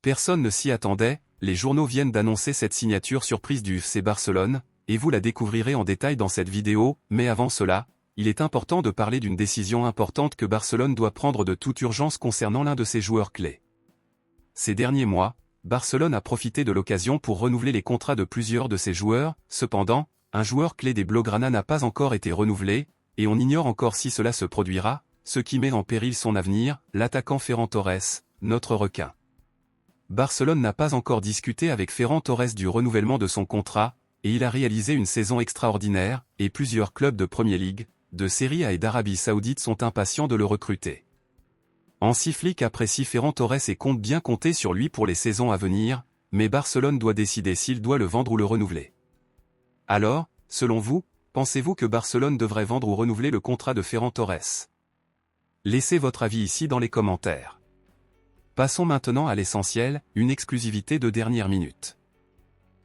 Personne ne s'y attendait, les journaux viennent d'annoncer cette signature surprise du FC Barcelone, et vous la découvrirez en détail dans cette vidéo, mais avant cela, il est important de parler d'une décision importante que Barcelone doit prendre de toute urgence concernant l'un de ses joueurs clés. Ces derniers mois, Barcelone a profité de l'occasion pour renouveler les contrats de plusieurs de ses joueurs, cependant, un joueur clé des Blaugrana n'a pas encore été renouvelé, et on ignore encore si cela se produira, ce qui met en péril son avenir, l'attaquant Ferran Torres, notre requin. Barcelone n'a pas encore discuté avec Ferran Torres du renouvellement de son contrat, et il a réalisé une saison extraordinaire, et plusieurs clubs de Premier League, de Serie A et d'Arabie Saoudite sont impatients de le recruter. Hansi Flick apprécie Ferran Torres et compte bien compter sur lui pour les saisons à venir, mais Barcelone doit décider s'il doit le vendre ou le renouveler. Alors, selon vous, pensez-vous que Barcelone devrait vendre ou renouveler le contrat de Ferran Torres? Laissez votre avis ici dans les commentaires. Passons maintenant à l'essentiel, une exclusivité de dernière minute.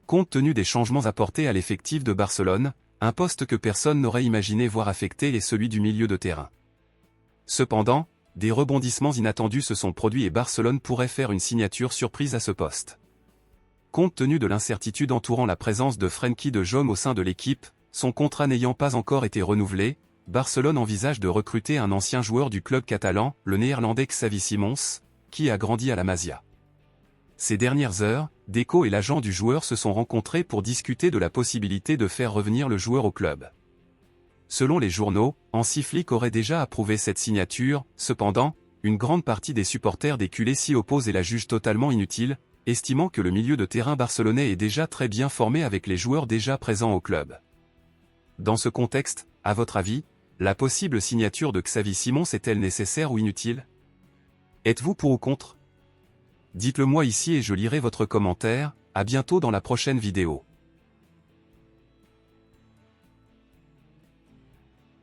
Compte tenu des changements apportés à l'effectif de Barcelone, un poste que personne n'aurait imaginé voir affecté est celui du milieu de terrain. Cependant, des rebondissements inattendus se sont produits et Barcelone pourrait faire une signature surprise à ce poste. Compte tenu de l'incertitude entourant la présence de Frenkie de Jong au sein de l'équipe, son contrat n'ayant pas encore été renouvelé, Barcelone envisage de recruter un ancien joueur du club catalan, le néerlandais Xavi Simons, qui a grandi à la Masia. Ces dernières heures, Deco et l'agent du joueur se sont rencontrés pour discuter de la possibilité de faire revenir le joueur au club. Selon les journaux, Hansi Flick aurait déjà approuvé cette signature, cependant, une grande partie des supporters des culés s'y opposent et la jugent totalement inutile, estimant que le milieu de terrain barcelonais est déjà très bien formé avec les joueurs déjà présents au club. Dans ce contexte, à votre avis, la possible signature de Xavi Simons est-elle nécessaire ou inutile? Êtes-vous pour ou contre? Dites-le moi ici et je lirai votre commentaire, à bientôt dans la prochaine vidéo.